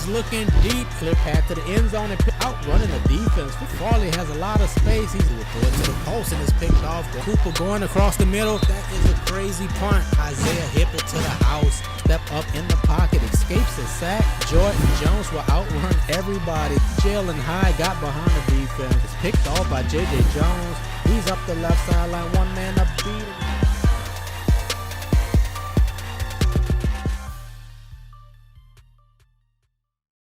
He's looking deep. Clear path to the end zone and outrunning the defense. Farley has a lot of space. He's going to the post and it's picked off. Cooper going across the middle. That is a crazy punt. Isaiah hip it to the house. Step up in the pocket. Escapes a sack. Jordan Jones will outrun everybody. Jalen High got behind the defense. It's picked off by J.J. Jones. He's up the left sideline. One man up beat.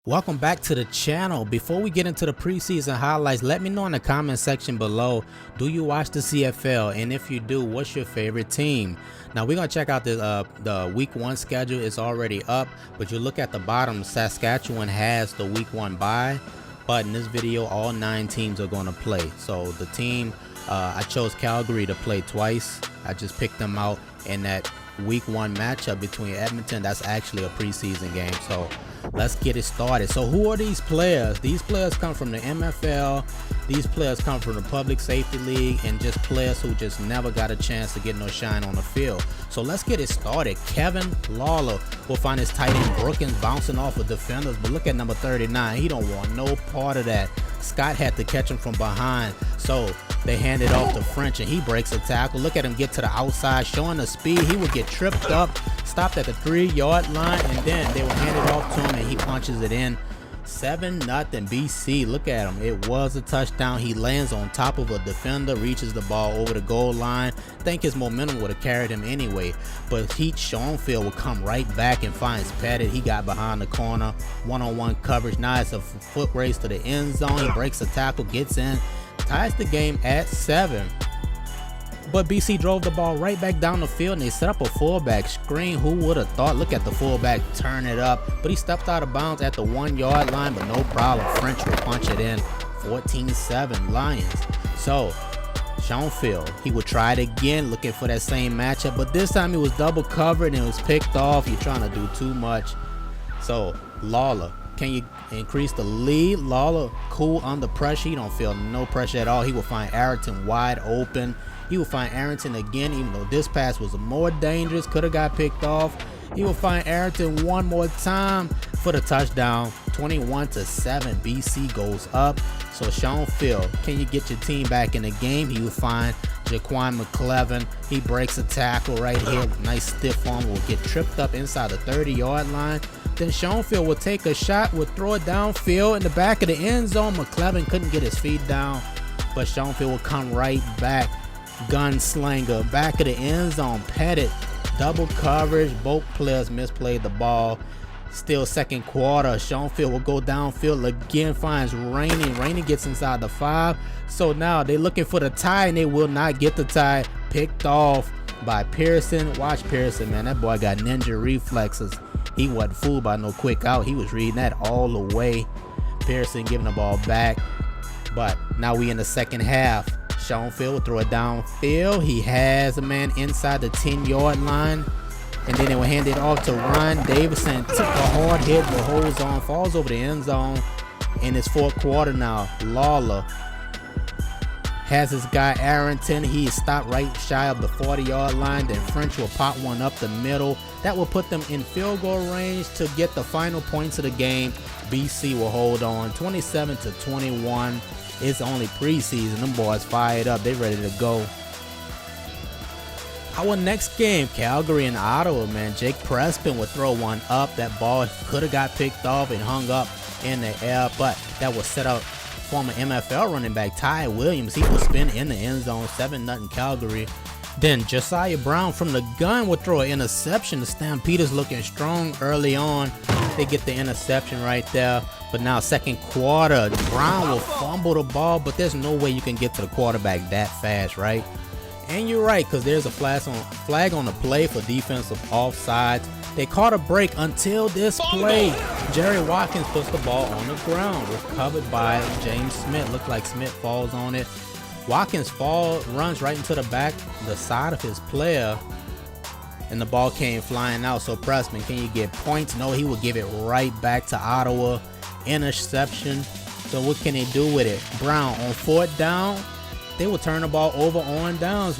Welcome back to the channel. Before we get into the preseason highlights, let me know in the comment section below, do you watch the CFL? And if you do, what's your favorite team? Now we're gonna check out the week 1 schedule. It's already up, but you look at the bottom, Saskatchewan has the week 1 bye, but in this video all 9 teams are going to play. So the team I chose Calgary to play twice. I just picked them out in that week 1 matchup between Edmonton. That's actually a preseason game. So let's get it started. So who are these players? These players come from the MFL. These players come from the Public Safety League, and just players who just never got a chance to get no shine on the field. So let's get it started. Kevin Lawler will find his tight end Brookins bouncing off of defenders, but look at number 39. He don't want no part of that. Scott had to catch him from behind, so they hand it off to French, and he breaks a tackle. Look at him get to the outside, showing the speed. He would get tripped up, stopped at the 3-yard line, and then they will hand it off to him, and he punches it in. 7-0 BC. Look at him. It was a touchdown. He lands on top of a defender, reaches the ball over the goal line. I think his momentum would have carried him anyway, but Heat Schoenfield will come right back and finds Pettit. He got behind the corner, one-on-one coverage. Now it's a foot race to the end zone. He breaks a tackle, gets in, ties the game at 7. But BC drove the ball right back down the field, and they set up a fullback screen. Who would have thought? Look at the fullback turn it up, but he stepped out of bounds at the 1-yard line, but no problem. French will punch it in. 14-7 Lions. So Schoenfield, he would try it again, looking for that same matchup, but this time he was double covered and it was picked off. You're trying to do too much. So Lawler, can you increase the lead? Lawler cool under pressure. He don't feel no pressure at all. He will find Arrington wide open. He will find Arrington again, even though this pass was more dangerous, could have got picked off. He will find Arrington one more time for the touchdown. 21-7 BC goes up. So Schoenfield, can you get your team back in the game? He will find Jaquan McClevin. He breaks a tackle right here. Nice stiff arm, will get tripped up inside the 30-yard line. Then Schoenfield will take a shot, will throw it downfield in the back of the end zone. McClevin couldn't get his feet down, but Schoenfield will come right back. Gunslinger, back of the end zone. Pettit, double coverage. Both players misplayed the ball. Still second quarter. Schoenfield will go downfield again, finds Rainey. Rainey gets inside the 5. So now they're looking for the tie, and they will not get the tie. Picked off by Pearson. Watch Pearson, man. That boy got ninja reflexes. He wasn't fooled by no quick out. He was reading that all the way. Pearson giving the ball back. But now we in the second half. Schoenfield will throw it downfield. He has a man inside the 10-yard line. And then they will hand it off to Ron Davison. Took a hard hit, but holds on, falls over the end zone. In his fourth quarter now, Lawler has his guy Arrington. He is stopped right shy of the 40-yard line. Then French will pop one up the middle. That will put them in field goal range to get the final points of the game. BC will hold on 27-21. It's only preseason. Them boys fired up. They ready to go. Our next game, Calgary and Ottawa, man. Jake Preston would throw one up. That ball could have got picked off and hung up in the air, but that was set up. Former MFL running back Ty Williams, he will spin in the end zone. 7-0 Calgary. Then Josiah Brown from the gun would throw an interception. The Stampeders looking strong early on. They get the interception right there. But now second quarter, Brown will fumble the ball, but there's no way you can get to the quarterback that fast, right? And you're right, because there's a flag on the play for defensive offsides. They caught a break until this play. Jerry Watkins puts the ball on the ground, recovered by James Smith. Looked like Smith falls on it. Watkins runs right into the side of his player, and the ball came flying out. So Pressman, can you get points? No, he will give it right back to Ottawa. Interception. So what can he do with it? Brown on 4th down. they will turn the ball over on downs.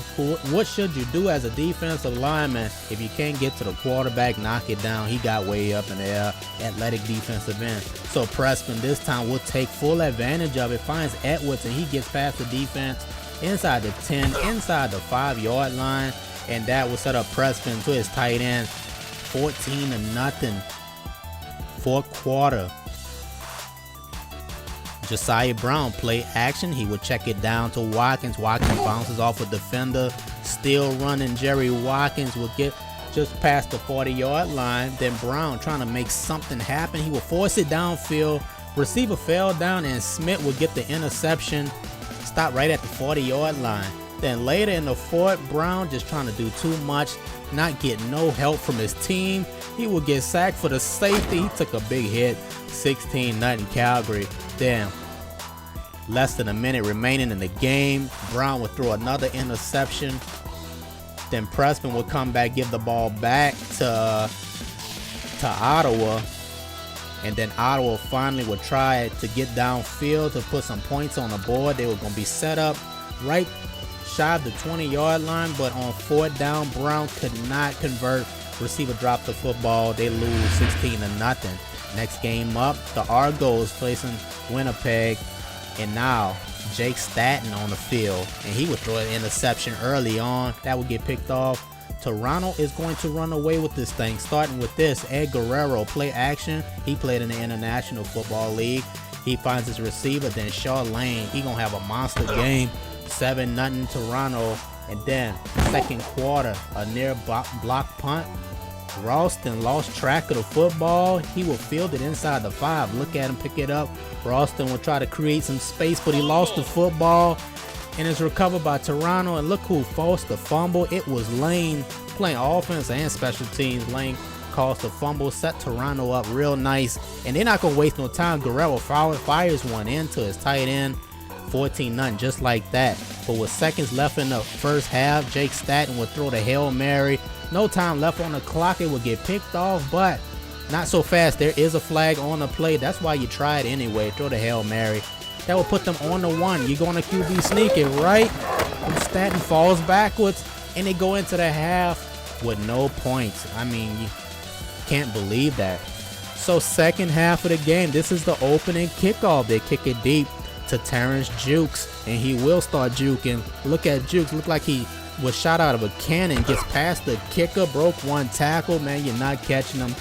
What should you do as a defensive lineman if you can't get to the quarterback, knock it down? He got way up in the air, athletic defensive end. So Preston this time will take full advantage of it, finds Edwards, and he gets past the defense inside the 10, inside the 5-yard line, and that will set up Preston to his tight end. 14-0, fourth quarter. Josiah Brown play action. He would check it down to Watkins. Watkins bounces off a defender. Still running. Jerry Watkins will get just past the 40-yard line. Then Brown trying to make something happen. He will force it downfield. Receiver fell down and Smith will get the interception. Stop right at the 40-yard line. Then later in the fourth, Brown just trying to do too much. Not getting no help from his team. He will get sacked for the safety. He took a big hit. 16-0 Calgary. Then less than a minute remaining in the game. Brown would throw another interception. Then Preston would come back, give the ball back to Ottawa. And then Ottawa finally would try to get downfield to put some points on the board. They were going to be set up right shy of the 20-yard line, but on fourth down, Brown could not convert. Receiver dropped the football. They lose 16-0. Next game up, the Argonauts facing Winnipeg, and now Jake Staten on the field, and he would throw an interception early on. That would get picked off. Toronto is going to run away with this thing, starting with this. Ed Guerrero play action. He played in the International Football League. He finds his receiver, then Shaw Lane. He gonna have a monster game. 7-0 Toronto. And then second quarter, a near block punt. Ralston lost track of the football. He will field it inside the 5. Look at him pick it up. Ralston will try to create some space, but he lost the football, and it's recovered by Toronto. And look who forced the fumble. It was Lane, playing offense and special teams. Lane caused the fumble, set Toronto up real nice, and they're not gonna waste no time. Guerrero fires one into his tight end. 14-0, just like that. But with seconds left in the first half, Jake Staten would throw the Hail Mary. No time left on the clock. It would get picked off, but not so fast. There is a flag on the play. That's why you try it anyway. Throw the Hail Mary. That will put them on the 1. You're going to QB sneak it, right? And Staten falls backwards, and they go into the half with no points. I mean, you can't believe that. So second half of the game, this is the opening kickoff. They kick it deep to Terrence Jukes, and he will start juking. Look at Jukes. Look like he was shot out of a cannon. Gets past the kicker, broke one tackle. Man, you're not catching him.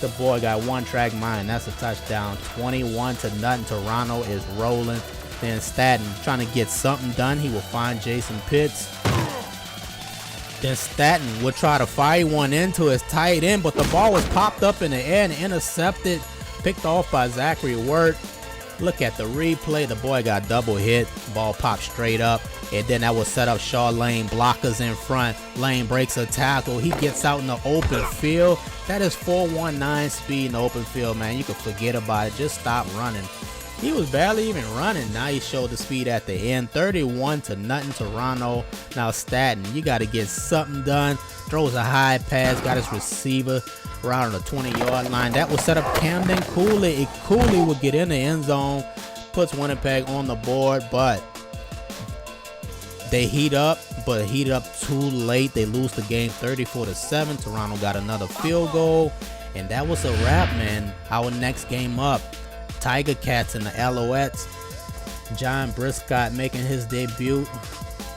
The boy got one track mind. That's a touchdown. 21-0. Toronto is rolling. Then Staten trying to get something done. He will find Jason Pitts. Then Staten would try to fire one into his tight end, but the ball was popped up in the air and intercepted. Picked off by Zachary Wirt. Look at the replay. The boy got double hit. Ball popped straight up. And then that will set up Shaw Lane. Blockers in front. Lane breaks a tackle. He gets out in the open field. That is 4.19 speed in the open field, man. You can forget about it. Just stop running. He was barely even running. Now he showed the speed at the end. 31-0 Toronto. Now Staten, you got to get something done. Throws a high pass. Got his receiver around on the 20-yard line. That will set up Camden Cooley. Cooley will get in the end zone. Puts Winnipeg on the board, but they heat up too late. They lose the game 34-7. Toronto got another field goal, and that was a wrap, man. Our next game up, Tiger Cats and the Alouettes. John Briscott making his debut.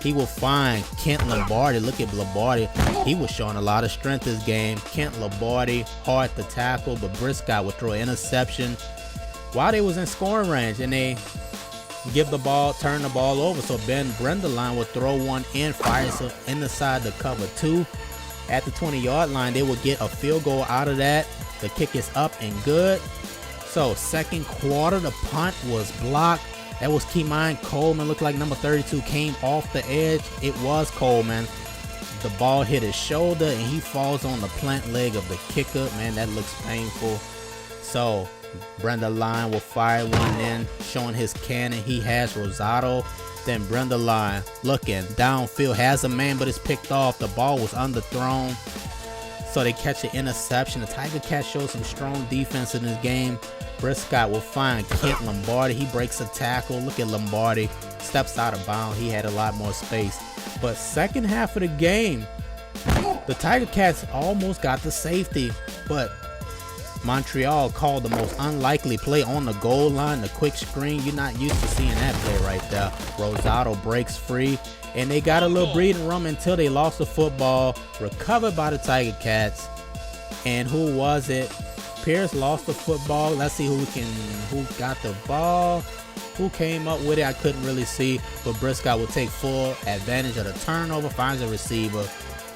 He will find Kent Lombardi. Look at Lombardi. He was showing a lot of strength this game. Kent Lombardi, hard to tackle, but Briscott would throw an interception while they was in scoring range, and they give the ball, turn the ball over. So Ben Brendeline would throw one in, fires inside the cover 2. At the 20-yard line, they would get a field goal out of that. The kick is up and good. So second quarter, the punt was blocked. That was Keymine Coleman. Looked like number 32 came off the edge. It was Coleman. The ball hit his shoulder, and he falls on the plant leg of the kicker. Man, that looks painful. So Brendeline will fire one in, showing his cannon. He has Rosado. Then Brendeline looking downfield, has a man, but it's picked off. The ball was underthrown. So they catch an interception. The Tiger Cats show some strong defense in this game. Briscott will find Kent Lombardi. He breaks a tackle. Look at Lombardi. Steps out of bounds. He had a lot more space. But second half of the game, the Tiger Cats almost got the safety, but Montreal called the most unlikely play on the goal line, the quick screen. You're not used to seeing that play right there. Rosado breaks free, and they got a little breathing room until they lost the football, recovered by the Tiger Cats. And who was it? Pierce lost the football. Let's see who got the ball. Who came up with it? I couldn't really see, but Briscott will take full advantage of the turnover, finds a receiver,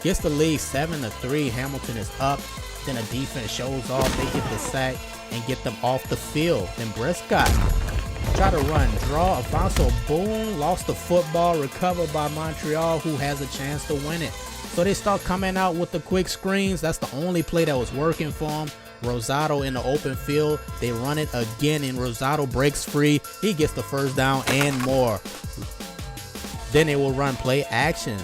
gets the lead 7-3. Hamilton is up. Then the defense shows off. They get the sack and get them off the field. Then Briscott try to run draw. Alfonso Boone lost the football, recovered by Montreal, who has a chance to win it. So they start coming out with the quick screens. That's the only play that was working for them. Rosado in the open field. They run it again, and Rosado breaks free. He gets the first down and more. Then they will run play action.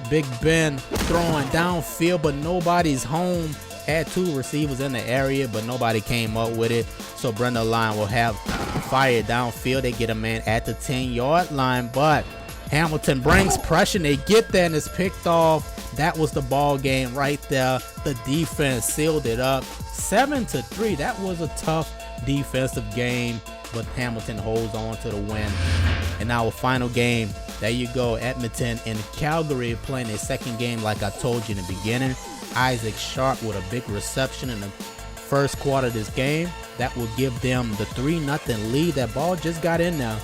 Big Ben throwing downfield, but nobody's home. Had two receivers in the area, but nobody came up with it. So Brenda Line will have fire downfield. They get a man at the 10-yard line, but Hamilton brings pressure. They get there, and it's picked off. That was the ball game right there. The defense sealed it up. 7-3. That was a tough defensive game, but Hamilton holds on to the win. And our final game, there you go, Edmonton and Calgary playing their second game like I told you in the beginning. Isaac Sharp with a big reception in the first quarter of this game. That will give them the 3-0 lead. That ball just got in there.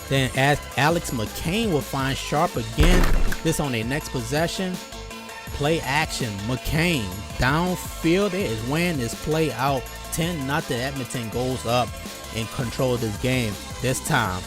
Then as Alex McCain will find Sharp again. This on their next possession. Play action. McCain downfield. It is wearing this play out. 10-0. Edmonton goes up and control this game. This time,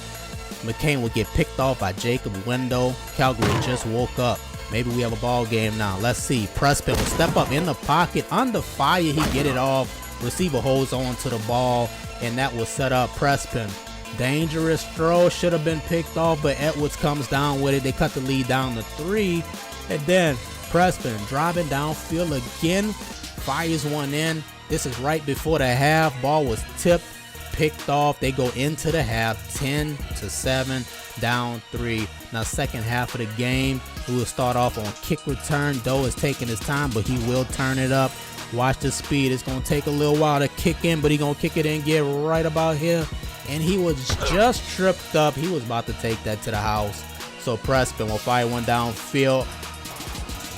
McCain will get picked off by Jacob Window. Calgary just woke up. Maybe we have a ball game now. Let's see. Preston will step up in the pocket. Under fire, he get it off. Receiver holds on to the ball, and that will set up Preston. Dangerous throw. Should have been picked off, but Edwards comes down with it. They cut the lead down to 3. And then Preston driving downfield again. Fires one in. This is right before the half. Ball was tipped, picked off. They go into the half 10-7, down 3. Now second half of the game, we will start off on kick return. Doe is taking his time, but he will turn it up. Watch the speed. It's going to take a little while to kick in, but he's going to kick it in, get right about here. And he was just tripped up. He was about to take that to the house. So Preston will fire one downfield.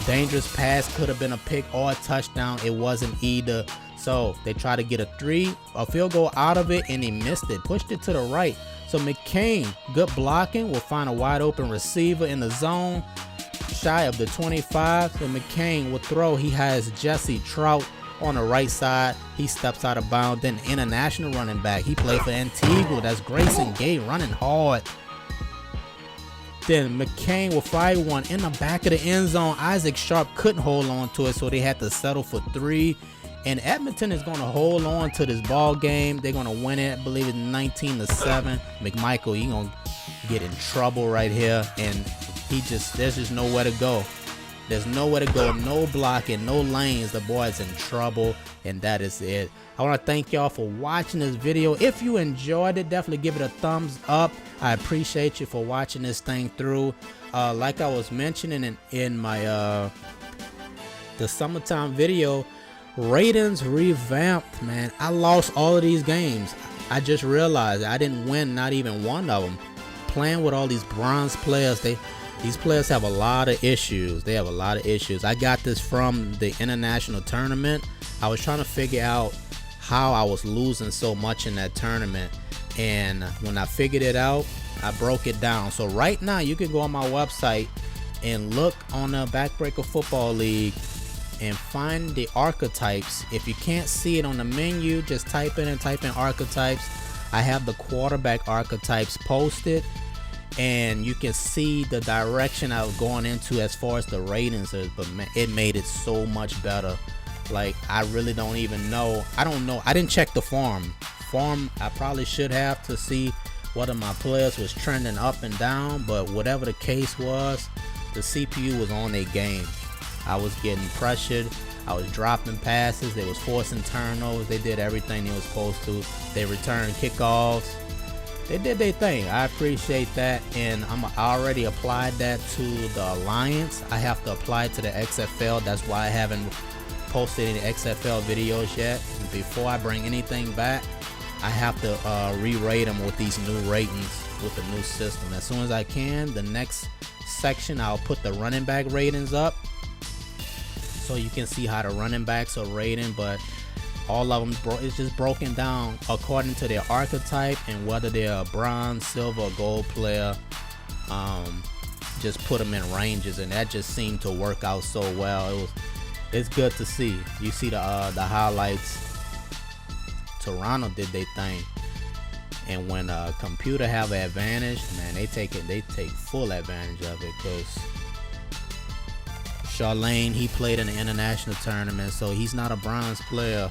Dangerous pass, could have been a pick or a touchdown. It wasn't either. So they try to get a field goal out of it, and he missed it. Pushed it to the right. So McCain, good blocking, will find a wide open receiver in the zone. Shy of the 25. So McCain will throw. He has Jesse Trout on the right side. He steps out of bounds. Then international running back. He played for Antigua. That's Grayson Gay running hard. Then McCain will fire one in the back of the end zone. Isaac Sharp couldn't hold on to it, so they had to settle for 3. And Edmonton is going to hold on to this ball game. They're going to win it. I believe it's 19-7. McMichael, he's going to get in trouble right here. And there's just nowhere to go. There's nowhere to go. No blocking, no lanes. The boy's in trouble. And that is it. I want to thank y'all for watching this video. If you enjoyed it, definitely give it a thumbs up. I appreciate you for watching this thing through. Like I was mentioning in my the summertime video, ratings revamped, man. I lost all of these games. I just realized I didn't win not even one of them. Playing with all these bronze players, these players have a lot of issues. They have a lot of issues. I got this from the international tournament. I was trying to figure out how I was losing so much in that tournament, and when I figured it out, I broke it down. So right now you can go on my website and look on the Backbreaker Football League and find the archetypes. If you can't see it on the menu, just type in archetypes. I have the quarterback archetypes posted, and you can see the direction I was going into as far as the ratings is, but man, it made it so much better. Like, I really don't even know. I don't know. I didn't check the form. I probably should have to see whether my players was trending up and down, but whatever the case was, the CPU was on their game. I was getting pressured. I was dropping passes. They was forcing turnovers. They did everything they was supposed to. They returned kickoffs. They did their thing. I appreciate that, and I already applied that to the Alliance. I have to apply it to the XFL. That's why I haven't posted any XFL videos yet. Before I bring anything back, I have to re-rate them with these new ratings with the new system. As soon as I can, the next section, I'll put the running back ratings up so you can see how the running backs are rating, but all of them is just broken down according to their archetype and whether they're a bronze, silver, or gold player. Just put them in ranges, and that just seemed to work out so well. It's good to see. You see the highlights. Toronto did their thing, and when a computer have an advantage, man, they take full advantage of it. Because Charlene, he played in the international tournament, so he's not a bronze player.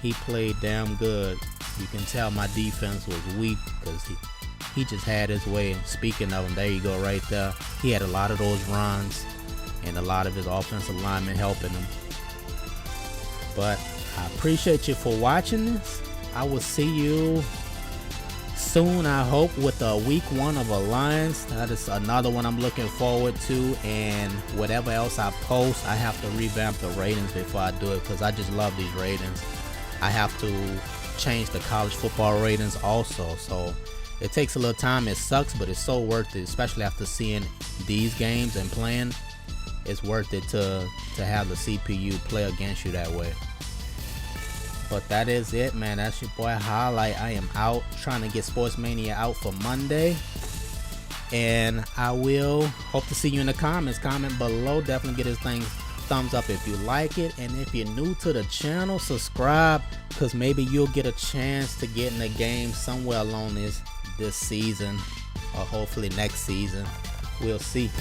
He played damn good. You can tell my defense was weak because he just had his way. Speaking of him, there you go right there. He had a lot of those runs and a lot of his offensive linemen helping him. But I appreciate you for watching this. I will see you soon, I hope, with week 1 of Alliance. That is another one I'm looking forward to, and whatever else I post, I have to revamp the ratings before I do it, because I just love these ratings. I have to change the college football ratings also, so it takes a little time. It sucks, but it's so worth it, especially after seeing these games and playing. It's worth it to have the CPU play against you that way. But that is it, man. That's your boy Highlight. I am out trying to get Sports Mania out for Monday, and I will hope to see you in the comments. Comment below. Definitely get this thing thumbs up if you like it, and if you're new to the channel, subscribe, because maybe you'll get a chance to get in the game somewhere along this season, or hopefully next season. We'll see.